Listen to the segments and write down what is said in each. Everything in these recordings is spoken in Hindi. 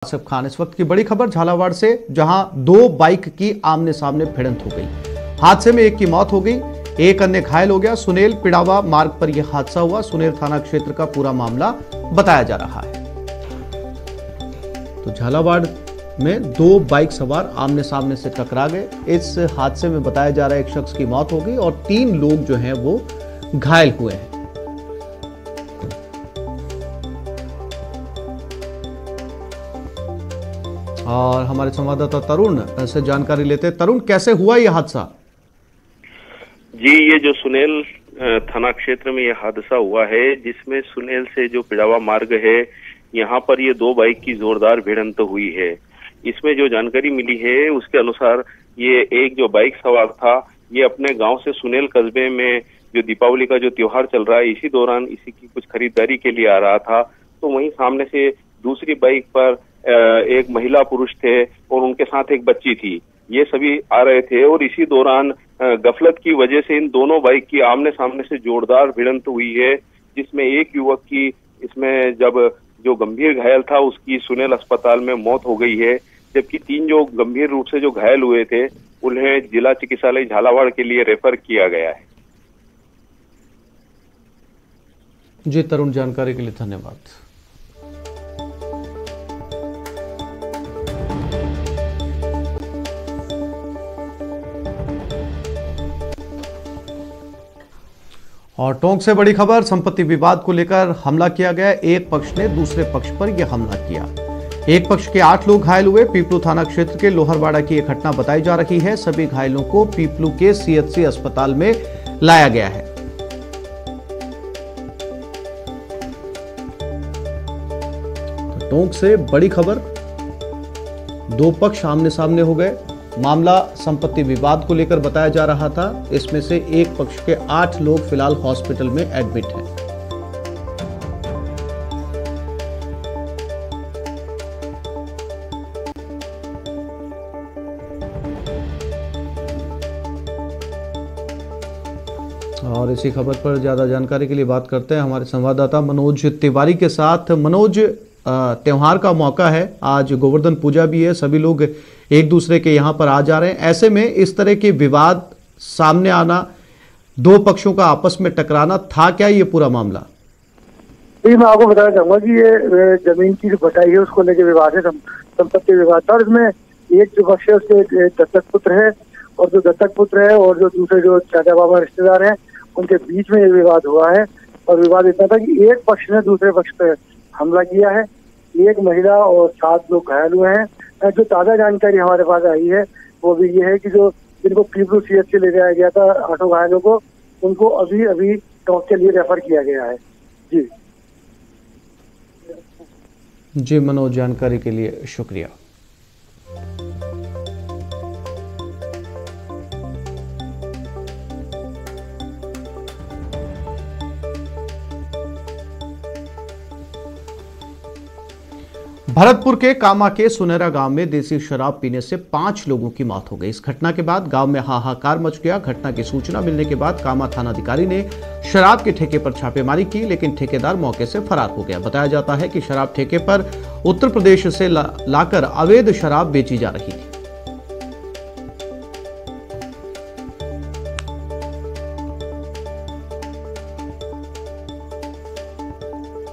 आसिफ खान। इस वक्त की बड़ी खबर झालावाड़ से, जहां दो बाइक की आमने सामने भिड़ंत हो गई। हादसे में एक की मौत हो गई, एक अन्य घायल हो गया। सुनेल पिड़ावा मार्ग पर यह हादसा हुआ। सुनेल थाना क्षेत्र का पूरा मामला बताया जा रहा है। तो झालावाड़ में दो बाइक सवार आमने सामने से टकरा गए। इस हादसे में बताया जा रहा है एक शख्स की मौत हो गई और 3 लोग जो हैं वो घायल हुए हैं। और हमारे संवाददाता तरुण से जानकारी लेते हैं। तरुण, कैसे हुआ यह हादसा? जी, ये जो सुनेल थाना क्षेत्र में यह हादसा हुआ है, जिसमें सुनेल से जो पिड़ावा मार्ग है, यहाँ पर ये दो बाइक की जोरदार भिड़ंत हुई है। इसमें जो जानकारी मिली है उसके अनुसार ये एक जो बाइक सवार था, ये अपने गांव से सुनेल कस्बे में जो दीपावली का जो त्योहार चल रहा है, इसी दौरान इसी की कुछ खरीदारी के लिए आ रहा था। तो वहीं सामने से दूसरी बाइक पर एक महिला पुरुष थे और उनके साथ एक बच्ची थी। ये सभी आ रहे थे और इसी दौरान गफलत की वजह से इन दोनों बाइक की आमने सामने से जोरदार भिड़ंत हुई है, जिसमें एक युवक की इसमें जब जो गंभीर घायल था उसकी सुनेल अस्पताल में मौत हो गई है, जबकि 3 जो गंभीर रूप से जो घायल हुए थे उन्हें जिला चिकित्सालय झालावाड़ के लिए रेफर किया गया है। जी तरुण, जानकारी के लिए धन्यवाद। और टोंक से बड़ी खबर, संपत्ति विवाद को लेकर हमला किया गया। एक पक्ष ने दूसरे पक्ष पर यह हमला किया। एक पक्ष के 8 लोग घायल हुए। पीपलू थाना क्षेत्र के लोहरवाड़ा की यह घटना बताई जा रही है। सभी घायलों को पीपलू के सीएचसी अस्पताल में लाया गया है। तो टोंक से बड़ी खबर, दो पक्ष आमने सामने हो गए। मामला संपत्ति विवाद को लेकर बताया जा रहा था। इसमें से एक पक्ष के 8 लोग फिलहाल हॉस्पिटल में एडमिट हैं। और इसी खबर पर ज्यादा जानकारी के लिए बात करते हैं हमारे संवाददाता मनोज तिवारी के साथ। मनोज, त्योहार का मौका है, आज गोवर्धन पूजा भी है, सभी लोग एक दूसरे के यहाँ पर आ जा रहे हैं। ऐसे में इस तरह के विवाद सामने आना, दो पक्षों का आपस में टकराना, था क्या ये पूरा मामला? जी, मैं आपको बताना चाहूंगा कि ये जमीन की जो बटाई है उसको लेकर विवाद है, संपत्ति विवाद था। और इसमें एक जो पक्ष है उसके दत्तक पुत्र है, और जो दत्तक पुत्र है और जो दूसरे जो चाचा बाबा रिश्तेदार हैं उनके बीच में ये विवाद हुआ है। और विवाद इतना था कि एक पक्ष ने दूसरे पक्ष पे हमला किया है। एक महिला और 7 लोग घायल हुए हैं। जो ताज़ा जानकारी हमारे पास आई है वो भी ये है कि जो जिनको पीपलू सीएचसी ले जाया गया था 8 घायलों को, उनको अभी टॉक के लिए रेफर किया गया है। जी मनोज, जानकारी के लिए शुक्रिया। भरतपुर के कामा के सुनेरा गांव में देसी शराब पीने से 5 लोगों की मौत हो गई। इस घटना के बाद गांव में हाहाकार मच गया। घटना की सूचना मिलने के बाद कामा थानाधिकारी ने शराब के ठेके पर छापेमारी की, लेकिन ठेकेदार मौके से फरार हो गया। बताया जाता है कि शराब ठेके पर उत्तर प्रदेश से लाकर अवैध शराब बेची जा रही थी।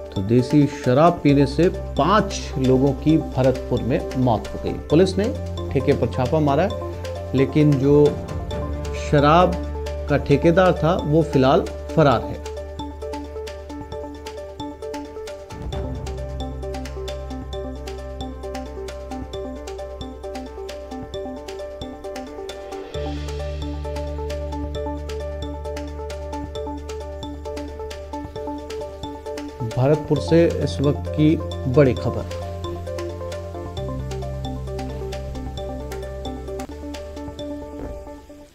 तो देसी शराब पीने से 5 लोगों की भरतपुर में मौत हो गई। पुलिस ने ठेके पर छापा मारा, लेकिन जो शराब का ठेकेदार था वो फिलहाल फरार है। भरतपुर से इस वक्त की बड़ी खबर।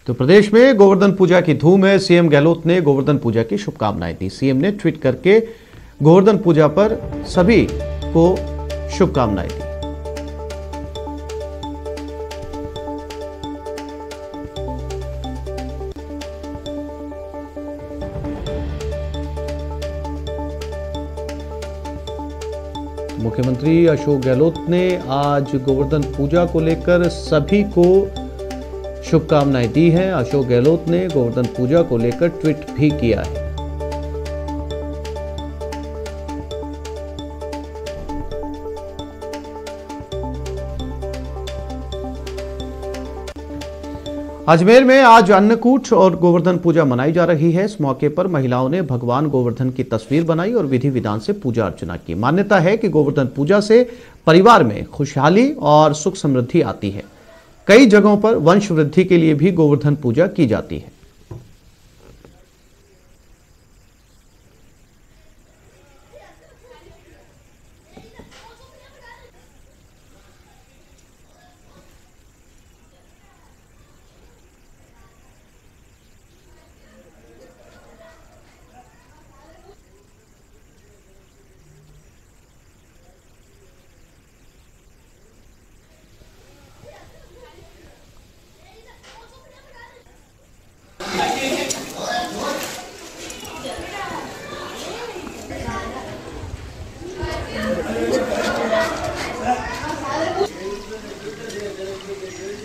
तो प्रदेश में गोवर्धन पूजा की धूम है। सीएम गहलोत ने गोवर्धन पूजा की शुभकामनाएं दी। सीएम ने ट्वीट करके गोवर्धन पूजा पर सभी को शुभकामनाएं दी। मुख्यमंत्री अशोक गहलोत ने आज गोवर्धन पूजा को लेकर सभी को शुभकामनाएं दी हैं। अशोक गहलोत ने गोवर्धन पूजा को लेकर ट्वीट भी किया है। अजमेर में आज अन्नकूट और गोवर्धन पूजा मनाई जा रही है। इस मौके पर महिलाओं ने भगवान गोवर्धन की तस्वीर बनाई और विधि विधान से पूजा अर्चना की। मान्यता है कि गोवर्धन पूजा से परिवार में खुशहाली और सुख समृद्धि आती है। कई जगहों पर वंश वृद्धि के लिए भी गोवर्धन पूजा की जाती है।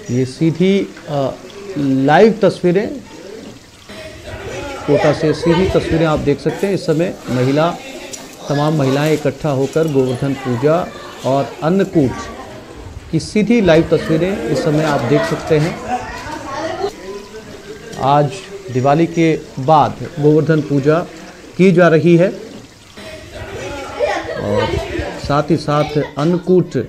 ये सीधी लाइव तस्वीरें, कोटा से सीधी तस्वीरें आप देख सकते हैं। इस समय तमाम महिलाएं इकट्ठा होकर गोवर्धन पूजा और अन्नकूट की सीधी लाइव तस्वीरें इस समय आप देख सकते हैं। आज दिवाली के बाद गोवर्धन पूजा की जा रही है और साथ ही साथ अन्नकूट।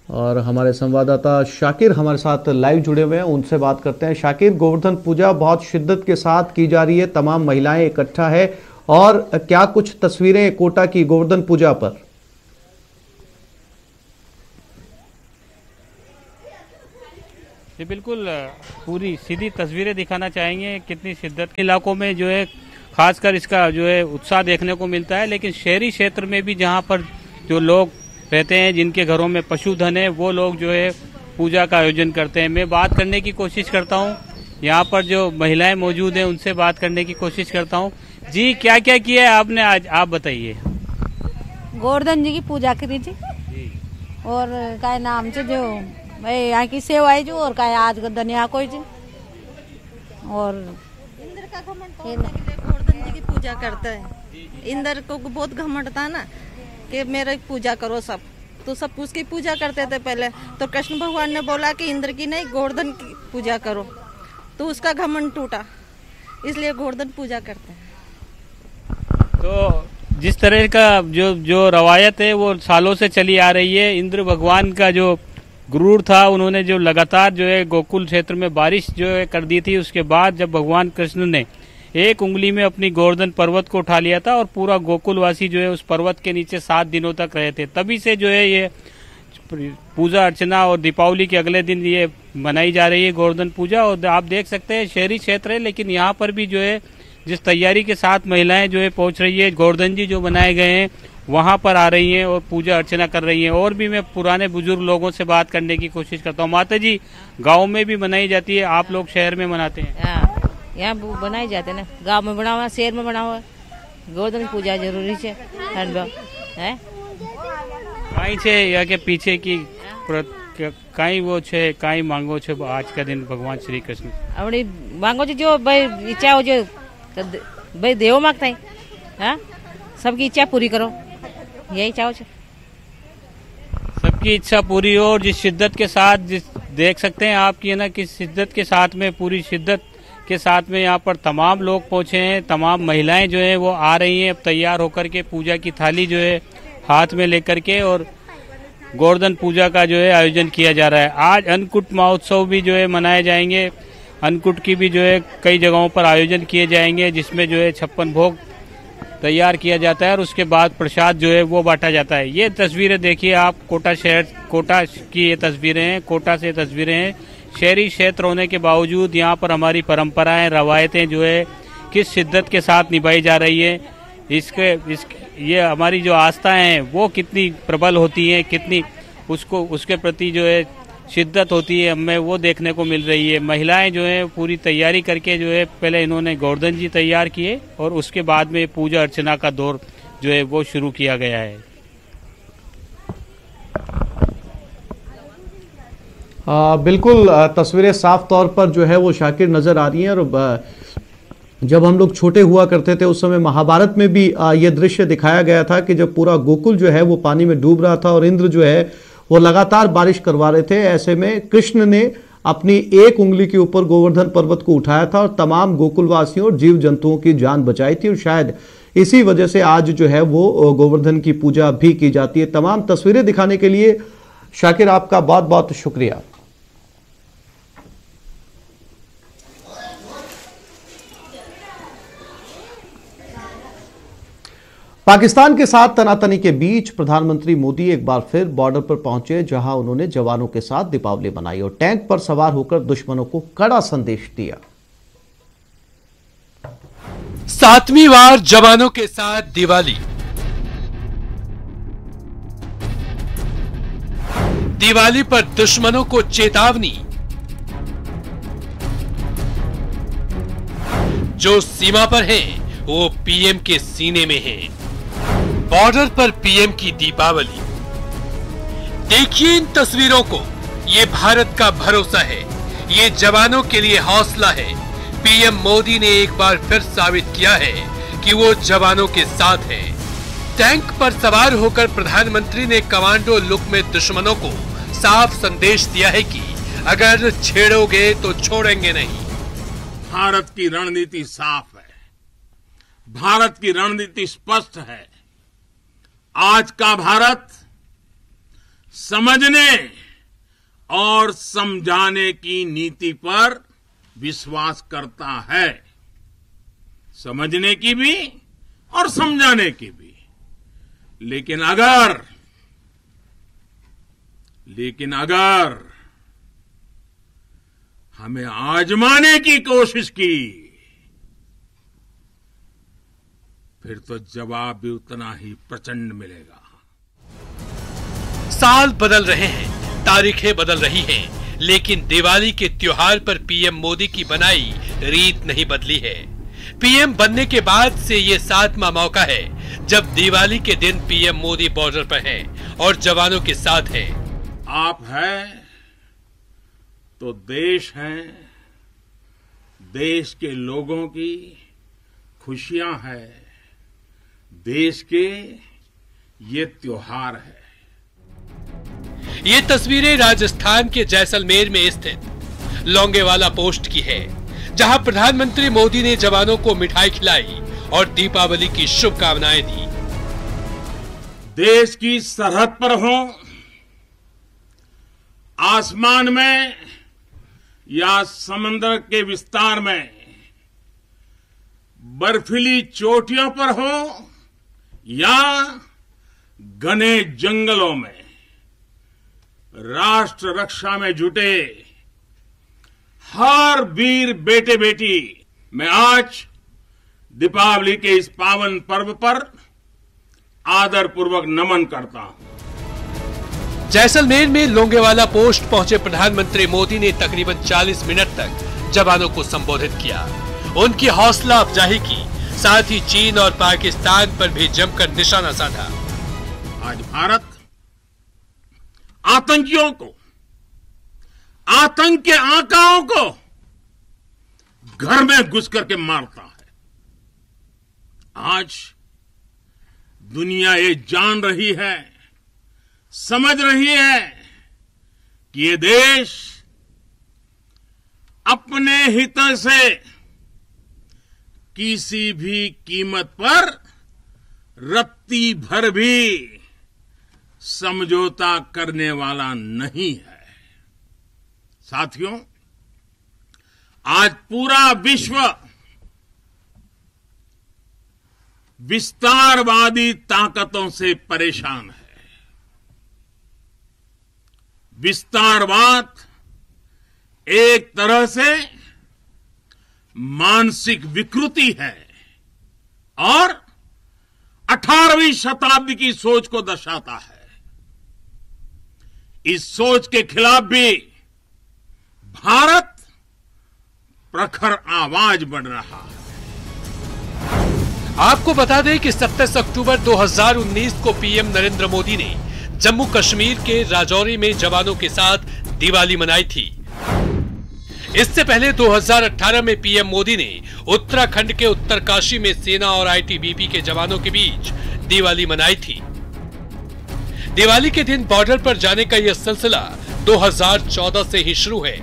और हमारे संवाददाता शाकिर हमारे साथ लाइव जुड़े हुए हैं, उनसे बात करते हैं। शाकिर, गोवर्धन पूजा बहुत शिद्दत के साथ की जा रही है, तमाम महिलाएं इकट्ठा है, और क्या कुछ तस्वीरें कोटा की गोवर्धन पूजा पर? जी बिल्कुल, पूरी सीधी तस्वीरें दिखाना चाहेंगे कितनी शिद्दत के इलाकों में जो है खासकर इसका जो है उत्साह देखने को मिलता है। लेकिन शहरी क्षेत्र में भी जहां पर जो लोग रहते हैं, जिनके घरों में पशुधन है, वो लोग जो है पूजा का आयोजन करते हैं। मैं बात करने की कोशिश करता हूं, यहाँ पर जो महिलाएं मौजूद हैं उनसे बात करने की कोशिश करता हूं। जी, क्या क्या किया है आपने आज, आप बताइए। गोवर्धन जी की पूजा करी थी और का नाम से जो यहाँ की सेवाएं जो और का आज दुनिया कोई जी और इंद्र का घमंड तोड़ने के लिए गोवर्धन जी की पूजा करते हैं। इंद्र को बहुत घमंड था ना कि मेरे पूजा करो सब, तो सब उसकी पूजा करते थे पहले। तो कृष्ण भगवान ने बोला कि इंद्र की नहीं, गोवर्धन की पूजा करो, तो उसका घमंड टूटा, इसलिए गोवर्धन पूजा करते हैं। तो जिस तरह का जो रवायत है वो सालों से चली आ रही है। इंद्र भगवान का जो गुरूर था, उन्होंने जो लगातार जो है गोकुल क्षेत्र में बारिश जो है कर दी थी, उसके बाद जब भगवान कृष्ण ने एक उंगली में अपनी गोवर्धन पर्वत को उठा लिया था और पूरा गोकुलवासी जो है उस पर्वत के नीचे 7 दिनों तक रहे थे, तभी से जो है ये पूजा अर्चना और दीपावली के अगले दिन ये मनाई जा रही है गोवर्धन पूजा। और आप देख सकते हैं शहरी क्षेत्र है, लेकिन यहाँ पर भी जो है जिस तैयारी के साथ महिलाएं जो है पहुंच रही है, गोवर्धन जी जो बनाए गए हैं वहां पर आ रही हैं और पूजा अर्चना कर रही हैं। और भी मैं पुराने बुजुर्ग लोगों से बात करने की कोशिश करता हूँ। माता जी, गाँव में भी मनाई जाती है, आप लोग शहर में मनाते हैं? यहाँ बनाए जाते ना, गांव में बना हुआ, शहर में बना हुआ। गोवर्धन पूजा जरूरी है कहीं छे या के पीछे की कहीं वो छे, कहीं मांगो छे आज का दिन भगवान श्री कृष्ण अपनी मांगो जो भाई इच्छा हो, जो भाई देव मांगता है, सबकी इच्छा पूरी करो, यही चाहो। सबकी इच्छा पूरी हो। और जिस शिद्दत के साथ देख सकते हैं आप कि है ना, किस शिद्दत के साथ में, पूरी शिद्दत के साथ में यहाँ पर तमाम लोग पहुंचे हैं, तमाम महिलाएं जो है वो आ रही हैं अब तैयार होकर के, पूजा की थाली जो है हाथ में लेकर के, और गोवर्धन पूजा का जो है आयोजन किया जा रहा है। आज अन्नकूट महोत्सव भी जो है मनाए जाएंगे। अन्नकूट की भी जो है कई जगहों पर आयोजन किए जाएंगे, जिसमें जो है 56 भोग तैयार किया जाता है और उसके बाद प्रसाद जो है वो बांटा जाता है। ये तस्वीरें देखिए आप, कोटा शहर, कोटा की ये तस्वीरें हैं, कोटा से तस्वीरें हैं। शहरी क्षेत्र होने के बावजूद यहाँ पर हमारी परंपराएं, रवायतें जो है किस शिद्दत के साथ निभाई जा रही है, ये हमारी जो आस्थाएं हैं वो कितनी प्रबल होती हैं, कितनी उसके प्रति जो है शिद्दत होती है, हमें वो देखने को मिल रही है। महिलाएं जो है पूरी तैयारी करके जो है पहले इन्होंने गोवर्धन जी तैयार किए और उसके बाद में पूजा अर्चना का दौर जो है वो शुरू किया गया है। बिल्कुल तस्वीरें साफ तौर पर जो है वो शाकिर नजर आ रही हैं। और जब हम लोग छोटे हुआ करते थे उस समय महाभारत में भी ये दृश्य दिखाया गया था कि जब पूरा गोकुल जो है वो पानी में डूब रहा था और इंद्र जो है वो लगातार बारिश करवा रहे थे, ऐसे में कृष्ण ने अपनी एक उंगली के ऊपर गोवर्धन पर्वत को उठाया था और तमाम गोकुलवासियों और जीव जंतुओं की जान बचाई थी। और शायद इसी वजह से आज जो है वो गोवर्धन की पूजा भी की जाती है। तमाम तस्वीरें दिखाने के लिए शाकिर आपका बहुत बहुत शुक्रिया। पाकिस्तान के साथ तनातनी के बीच प्रधानमंत्री मोदी एक बार फिर बॉर्डर पर पहुंचे, जहां उन्होंने जवानों के साथ दीपावली मनाई और टैंक पर सवार होकर दुश्मनों को कड़ा संदेश दिया। 7वीं बार जवानों के साथ दिवाली। दिवाली पर दुश्मनों को चेतावनी। जो सीमा पर हैं, वो पीएम के सीने में हैं। बॉर्डर पर पीएम की दीपावली। देखिए इन तस्वीरों को। ये भारत का भरोसा है, ये जवानों के लिए हौसला है। पीएम मोदी ने एक बार फिर साबित किया है कि वो जवानों के साथ है। टैंक पर सवार होकर प्रधानमंत्री ने कमांडो लुक में दुश्मनों को साफ संदेश दिया है कि अगर छेड़ोगे तो छोड़ेंगे नहीं। भारत की रणनीति साफ है, भारत की रणनीति स्पष्ट है। आज का भारत समझने और समझाने की नीति पर विश्वास करता है, समझने की भी और समझाने की भी। लेकिन अगर हमें आजमाने की कोशिश की फिर तो जवाब भी उतना ही प्रचंड मिलेगा। साल बदल रहे हैं, तारीखें बदल रही हैं, लेकिन दिवाली के त्योहार पर पीएम मोदी की बनाई रीत नहीं बदली है। पीएम बनने के बाद से ये 7वां मौका है जब दिवाली के दिन पीएम मोदी बॉर्डर पर हैं और जवानों के साथ हैं। आप हैं तो देश है, देश के लोगों की खुशियां है, देश के ये त्योहार है। ये तस्वीरें राजस्थान के जैसलमेर में स्थित लोंगेवाला पोस्ट की है, जहां प्रधानमंत्री मोदी ने जवानों को मिठाई खिलाई और दीपावली की शुभकामनाएं दी। देश की सरहद पर हो, आसमान में या समंदर के विस्तार में, बर्फीली चोटियों पर हो या घने जंगलों में, राष्ट्र रक्षा में जुटे हर वीर बेटे बेटी मैं आज दीपावली के इस पावन पर्व पर आदर पूर्वक नमन करता हूं। जैसलमेर में लोंगेवाला पोस्ट पहुंचे प्रधानमंत्री मोदी ने तकरीबन 40 मिनट तक जवानों को संबोधित किया, उनकी हौसला अफजाई की, साथ ही चीन और पाकिस्तान पर भी जमकर निशाना साधा। आज भारत आतंकियों को, आतंक के आकाओं को घर में घुस करके मारता है। आज दुनिया ये जान रही है, समझ रही है कि ये देश अपने हितों से किसी भी कीमत पर रत्ती भर भी समझौता करने वाला नहीं है। साथियों, आज पूरा विश्व विस्तारवादी ताकतों से परेशान है। विस्तारवाद एक तरह से मानसिक विकृति है और 18वीं शताब्दी की सोच को दर्शाता है। इस सोच के खिलाफ भी भारत प्रखर आवाज बढ़ रहा है। आपको बता दें कि 27 अक्टूबर 2019 को पीएम नरेंद्र मोदी ने जम्मू कश्मीर के राजौरी में जवानों के साथ दिवाली मनाई थी। इससे पहले 2018 में पीएम मोदी ने उत्तराखंड के उत्तरकाशी में सेना और आईटीबीपी के जवानों के बीच दिवाली मनाई थी। दिवाली के दिन बॉर्डर पर जाने का यह सिलसिला 2014 से ही शुरू है।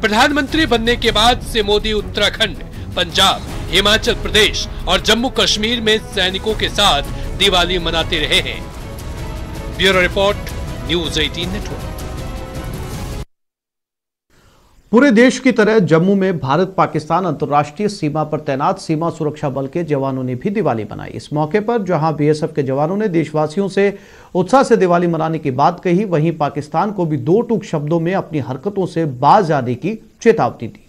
प्रधानमंत्री बनने के बाद से मोदी उत्तराखंड, पंजाब, हिमाचल प्रदेश और जम्मू कश्मीर में सैनिकों के साथ दिवाली मनाते रहे हैं। Bureau report, news 18 network. पूरे देश की तरह जम्मू में भारत पाकिस्तान अंतर्राष्ट्रीय सीमा पर तैनात सीमा सुरक्षा बल के जवानों ने भी दिवाली मनाई। इस मौके पर जहां बीएसएफ के जवानों ने देशवासियों से उत्साह से दिवाली मनाने की बात कही, वहीं पाकिस्तान को भी दो टूक शब्दों में अपनी हरकतों से बाज आने की चेतावनी दी।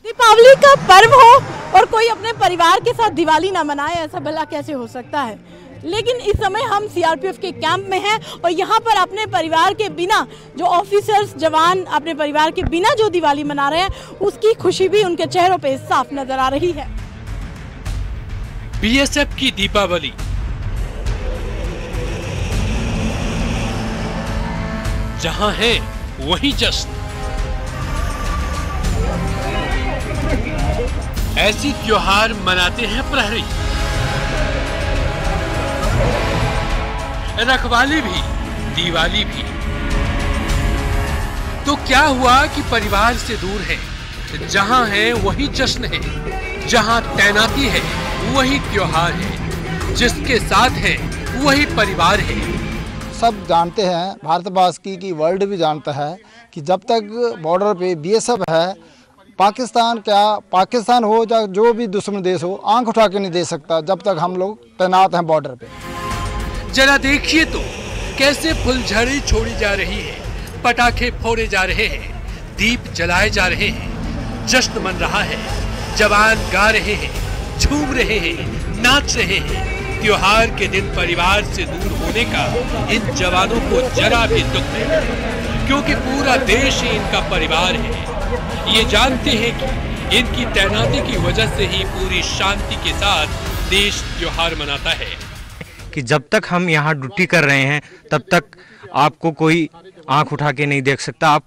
दीपावली का पर्व हो और कोई अपने परिवार के साथ दिवाली ना मनाए, ऐसा भला कैसे हो सकता है। लेकिन इस समय हम सीआरपीएफ के कैंप में हैं और यहाँ पर अपने परिवार के बिना जो ऑफिसर्स जवान अपने परिवार के बिना जो दिवाली मना रहे हैं, उसकी खुशी भी उनके चेहरों पे साफ नजर आ रही है। बीएसएफ की दीपावली जहां है वहीं जश्न। ऐसी त्योहार मनाते हैं प्रहरी, रखवाली भी, दिवाली भी। तो क्या हुआ कि परिवार से दूर है, जहां है वही जश्न है, जहां तैनाती है वही त्योहार है, जिसके साथ है वही परिवार है। सब जानते हैं, भारतवासी की वर्ल्ड भी जानता है कि जब तक बॉर्डर पे बीएसएफ है, पाकिस्तान क्या पाकिस्तान हो या जो भी दुश्मन देश हो, आंख उठा के नहीं दे सकता जब तक हम लोग तैनात हैं बॉर्डर पे। जरा देखिए तो कैसे फुलझड़ी छोड़ी जा रही है, पटाखे फोड़े जा रहे हैं, दीप जलाए जा रहे हैं, जश्न मन रहा है, जवान गा रहे हैं, झूम रहे हैं, नाच रहे हैं। त्योहार के दिन परिवार से दूर होने का इन जवानों को जरा भी दुख नहीं, क्योंकि पूरा देश ही इनका परिवार है। ये जानते हैं कि इनकी तैनाती की वजह से ही पूरी शांति के साथ देश त्योहार मनाता है। कि जब तक हम यहाँ ड्यूटी कर रहे हैं तब तक आपको कोई आंख उठा के नहीं देख सकता। आप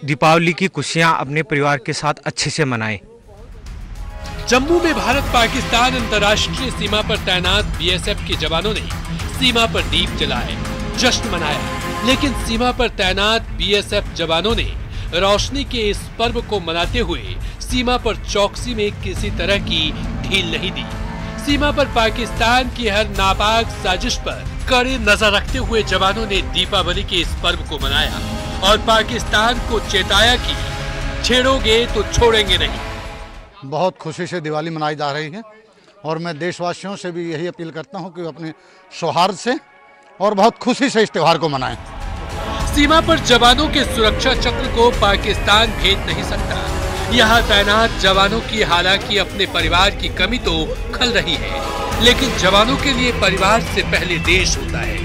दीपावली की खुशियाँ अपने परिवार के साथ अच्छे से मनाएं। जम्मू में भारत पाकिस्तान अंतर्राष्ट्रीय सीमा पर तैनात बीएसएफ के जवानों ने सीमा पर दीप जलाए, जश्न मनाया। लेकिन सीमा पर तैनात बीएसएफ जवानों ने रोशनी के इस पर्व को मनाते हुए सीमा पर चौकसी में किसी तरह की ढील नहीं दी। सीमा पर पाकिस्तान की हर नापाक साजिश पर कड़ी नजर रखते हुए जवानों ने दीपावली के इस पर्व को मनाया और पाकिस्तान को चेताया कि छेड़ोगे तो छोड़ेंगे नहीं। बहुत खुशी से दिवाली मनाई जा रही है और मैं देशवासियों से भी यही अपील करता हूं कि अपने सौहार्द से और बहुत खुशी से इस त्योहार को मनाएं। सीमा पर जवानों के सुरक्षा चक्र को पाकिस्तान भेज नहीं सकता। यहाँ तैनात जवानों की हालांकि अपने परिवार की कमी तो खल रही है, लेकिन जवानों के लिए परिवार से पहले देश होता है।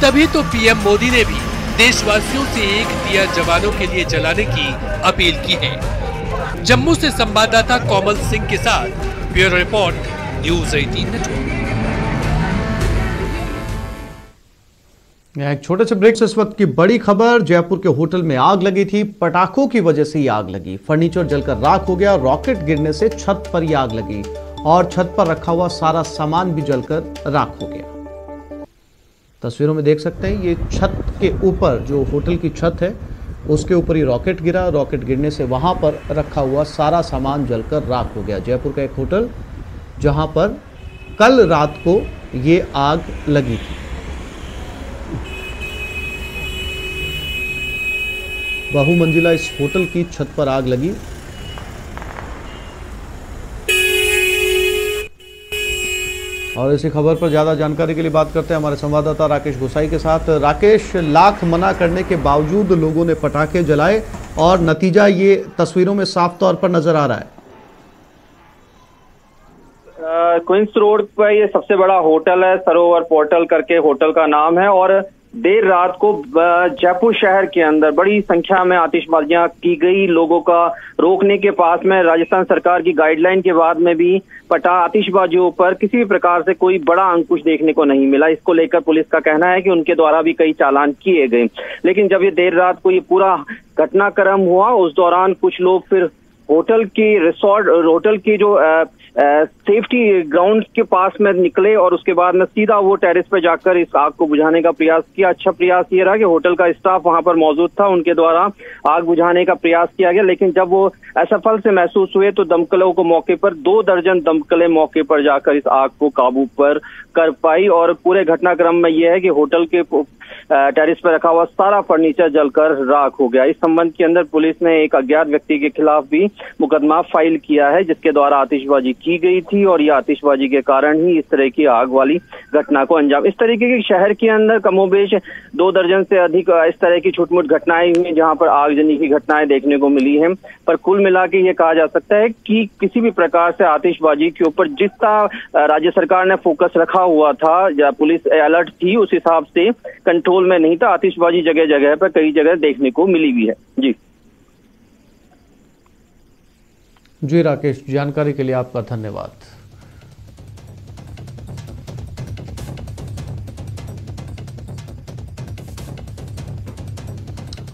तभी तो पीएम मोदी ने भी देशवासियों से एक दिया जवानों के लिए जलाने की अपील की है। जम्मू से संवाददाता कोमल सिंह के साथ ब्यूरो रिपोर्ट, न्यूज़ 18 नेटवर्क। एक छोटे से ब्रेक से इस वक्त की बड़ी खबर। जयपुर के होटल में आग लगी थी, पटाखों की वजह से ही आग लगी। फर्नीचर जलकर राख हो गया, रॉकेट गिरने से छत पर ही आग लगी और छत पर रखा हुआ सारा सामान भी जलकर राख हो गया। तस्वीरों में देख सकते हैं, ये छत के ऊपर जो होटल की छत है उसके ऊपर ही रॉकेट गिरा। रॉकेट गिरने से वहां पर रखा हुआ सारा सामान जलकर राख हो गया। जयपुर का एक होटल जहां पर कल रात को ये आग लगी थी। बहुमंजिला इस होटल की छत पर आग लगी। और इसी खबर पर ज्यादा जानकारी के लिए बात करते हैं हमारे संवाददाता राकेश गोसाई के साथ। राकेश, लाख मना करने के बावजूद लोगों ने पटाखे जलाए और नतीजा ये तस्वीरों में साफ तौर पर नजर आ रहा है। क्वींस रोड पर ये सबसे बड़ा होटल है, सरोवर पोर्टल करके होटल का नाम है। और देर रात को जयपुर शहर के अंदर बड़ी संख्या में आतिशबाजियां की गई। लोगों का रोकने के पास में राजस्थान सरकार की गाइडलाइन के बाद में भी आतिशबाजियों पर किसी भी प्रकार से कोई बड़ा अंकुश देखने को नहीं मिला। इसको लेकर पुलिस का कहना है कि उनके द्वारा भी कई चालान किए गए। लेकिन जब ये देर रात को ये पूरा घटनाक्रम हुआ, उस दौरान कुछ लोग फिर होटल की जो सेफ्टी ग्राउंड के पास में निकले और उसके बाद में सीधा वो टेरेस पे जाकर इस आग को बुझाने का प्रयास किया। अच्छा प्रयास ये रहा कि होटल का स्टाफ वहां पर मौजूद था, उनके द्वारा आग बुझाने का प्रयास किया गया। लेकिन जब वो असफल से महसूस हुए तो दमकलों को मौके पर 2 दर्जन दमकलें मौके पर जाकर इस आग को काबू पर कर पाई। और पूरे घटनाक्रम में यह है कि होटल के टेरेस पर रखा हुआ सारा फर्नीचर जलकर राख हो गया। इस संबंध के अंदर पुलिस ने एक अज्ञात व्यक्ति के खिलाफ भी मुकदमा फाइल किया है, जिसके द्वारा आतिशबाजी की गई थी और यह आतिशबाजी के कारण ही इस तरह की आग वाली घटना को अंजाम। इस तरीके के शहर के अंदर कमोबेश 2 दर्जन से अधिक इस तरह की छुटमुट घटनाएं हुई जहां पर आगजनी की घटनाएं देखने को मिली हैं। पर कुल मिला के ये कहा जा सकता है कि किसी भी प्रकार से आतिशबाजी के ऊपर जितना राज्य सरकार ने फोकस रखा हुआ था या पुलिस अलर्ट थी, उस हिसाब से कंट्रोल में नहीं था। आतिशबाजी जगह जगह पर कई जगह देखने को मिली भी है। जी राकेश, जानकारी के लिए आपका धन्यवाद।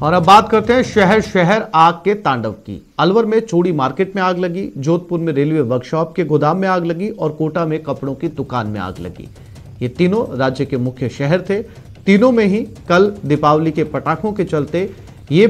और अब बात करते हैं शहर शहर आग के तांडव की। अलवर में चूड़ी मार्केट में आग लगी, जोधपुर में रेलवे वर्कशॉप के गोदाम में आग लगी और कोटा में कपड़ों की दुकान में आग लगी। ये तीनों राज्य के मुख्य शहर थे। तीनों में ही कल दीपावली के पटाखों के चलते ये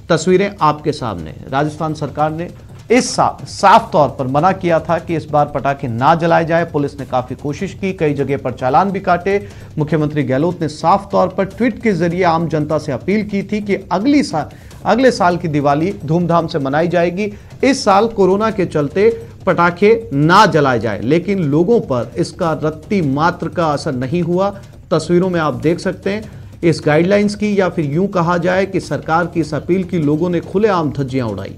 तस्वीरें आपके सामने हैं। राजस्थान सरकार ने इस साल साफ तौर पर मना किया था कि इस बार पटाखे ना जलाए जाए। पुलिस ने काफी कोशिश की, कई जगह पर चालान भी काटे। मुख्यमंत्री गहलोत ने साफ तौर पर ट्वीट के जरिए आम जनता से अपील की थी कि अगले साल की दिवाली धूमधाम से मनाई जाएगी। इस साल कोरोना के चलते पटाखे ना जलाए जाए, लेकिन लोगों पर इसका रत्ती मात्र का असर नहीं हुआ। तस्वीरों में आप देख सकते हैं इस गाइडलाइंस की, या फिर यूं कहा जाए कि सरकार की इस अपील की लोगों ने खुलेआम धज्जियां उड़ाई।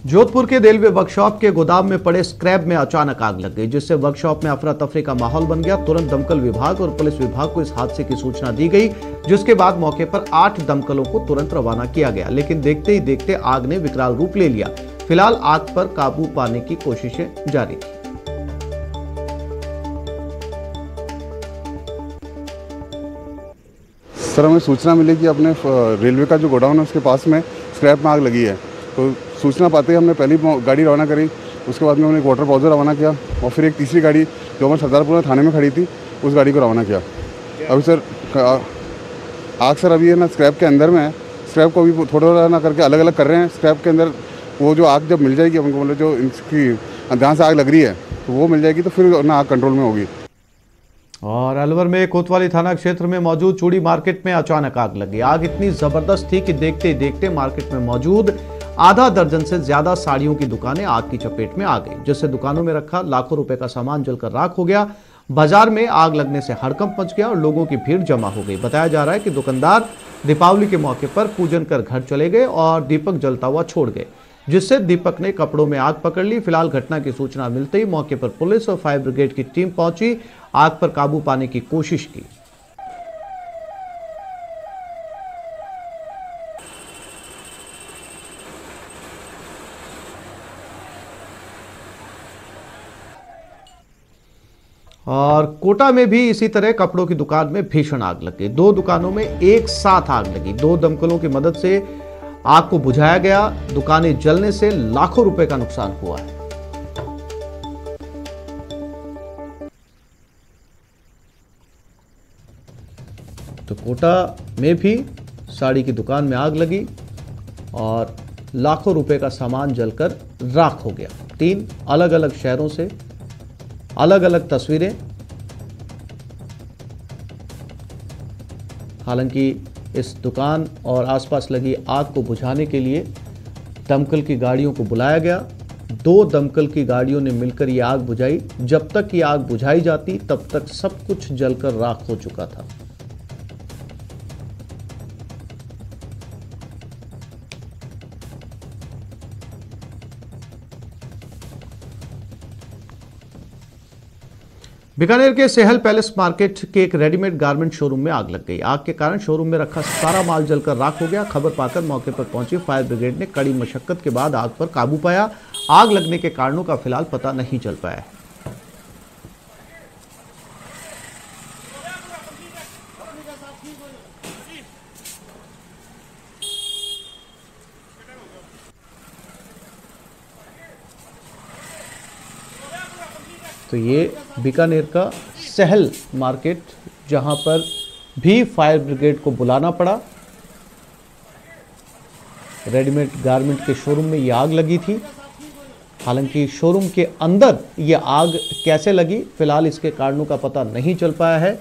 जोधपुर के रेलवे वर्कशॉप के गोदाम में पड़े स्क्रैप में अचानक आग लग गई, जिससे वर्कशॉप में अफरा तफरी का माहौल बन गया। तुरंत दमकल विभाग और पुलिस विभाग को इस हादसे की सूचना दी गई, जिसके बाद मौके पर 8 दमकलों को तुरंत रवाना किया गया। लेकिन देखते ही देखते आग ने विकराल रूप ले लिया। फिलहाल आग पर काबू पाने की कोशिशें जारी थी। सर, हमें सूचना मिली कि अपने रेलवे का जो गोडाउन है उसके पास में स्क्रैप में आग लगी है। तो सूचना पाते ही हमने पहली गाड़ी रवाना करी, उसके बाद में हमने एक वाटर पॉजर रवाना किया और फिर एक तीसरी गाड़ी जो हमारे सरदारपुर थाने में खड़ी थी उस गाड़ी को रवाना किया। अभी सर आग सर अभी है ना स्क्रैप के अंदर में है। स्क्रैप को अभी थोड़ा ना करके अलग अलग कर रहे हैं। स्क्रैप के अंदर वो जो आग जब मिल जाएगी हमको, मतलब जो इसकी जहाँ से आग लग रही है तो वो मिल जाएगी तो फिर ना आग कंट्रोल में होगी। और अलवर में कोतवाली थाना क्षेत्र में मौजूद चूड़ी मार्केट में अचानक आग लगी। आग इतनी जबरदस्त थी कि देखते ही देखते मार्केट में मौजूद आधा दर्जन से ज्यादा साड़ियों की दुकानें आग की चपेट में आ गई, जिससे दुकानों में रखा लाखों रुपए का सामान जलकर राख हो गया। बाजार में आग लगने से हड़कंप मच गया और लोगों की भीड़ जमा हो गई। बताया जा रहा है कि दुकानदार दीपावली के मौके पर पूजन कर घर चले गए और दीपक जलता हुआ छोड़ गए, जिससे दीपक ने कपड़ों में आग पकड़ ली। फिलहाल घटना की सूचना मिलते ही मौके पर पुलिस और फायर ब्रिगेड की टीम पहुंची, आग पर काबू पाने की कोशिश की। और कोटा में भी इसी तरह कपड़ों की दुकान में भीषण आग लग गई। 2 दुकानों में एक साथ आग लगी। 2 दमकलों की मदद से आग को बुझाया गया। दुकानें जलने से लाखों रुपए का नुकसान हुआ है। तो कोटा में भी साड़ी की दुकान में आग लगी और लाखों रुपए का सामान जलकर राख हो गया। 3 अलग अलग शहरों से अलग अलग तस्वीरें। हालांकि इस दुकान और आसपास लगी आग को बुझाने के लिए दमकल की गाड़ियों को बुलाया गया। 2 दमकल की गाड़ियों ने मिलकर ये आग बुझाई। जब तक ये आग बुझाई जाती तब तक सब कुछ जलकर राख हो चुका था। बीकानेर के सेहल पैलेस मार्केट के एक रेडीमेड गारमेंट शोरूम में आग लग गई। आग के कारण शोरूम में रखा सारा माल जलकर राख हो गया। खबर पाकर मौके पर पहुंची फायर ब्रिगेड ने कड़ी मशक्कत के बाद आग पर काबू पाया। आग लगने के कारणों का फिलहाल पता नहीं चल पाया है। तो ये बीकानेर का सेहल मार्केट, जहां पर भी फायर ब्रिगेड को बुलाना पड़ा। रेडीमेड गारमेंट के शोरूम में ये आग लगी थी। हालांकि शोरूम के अंदर ये आग कैसे लगी, फिलहाल इसके कारणों का पता नहीं चल पाया है।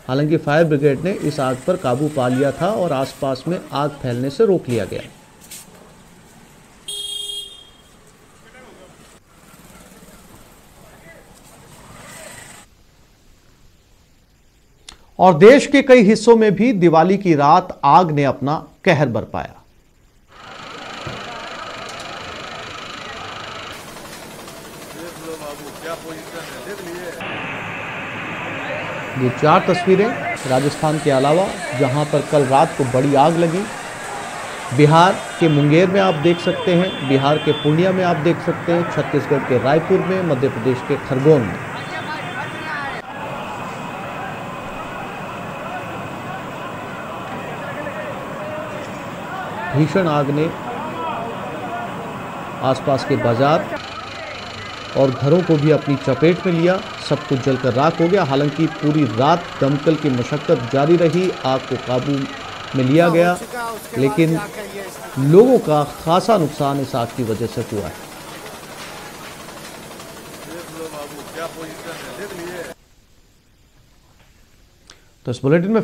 हालांकि फायर ब्रिगेड ने इस आग पर काबू पा लिया था और आसपास में आग फैलने से रोक लिया गया। और देश के कई हिस्सों में भी दिवाली की रात आग ने अपना कहर बरपाया। ये 4 तस्वीरें राजस्थान के अलावा जहां पर कल रात को बड़ी आग लगी। बिहार के मुंगेर में आप देख सकते हैं, बिहार के पूर्णिया में आप देख सकते हैं, छत्तीसगढ़ के रायपुर में, मध्य प्रदेश के खरगोन में। भीषण आग ने आसपास के बाजार और घरों को भी अपनी चपेट में लिया। सब कुछ जलकर राख हो गया। हालांकि पूरी रात दमकल की मशक्कत जारी रही, आग को काबू में लिया गया, लेकिन लोगों का खासा नुकसान इस आग की वजह से हुआ है। तो इस बुलेटिन में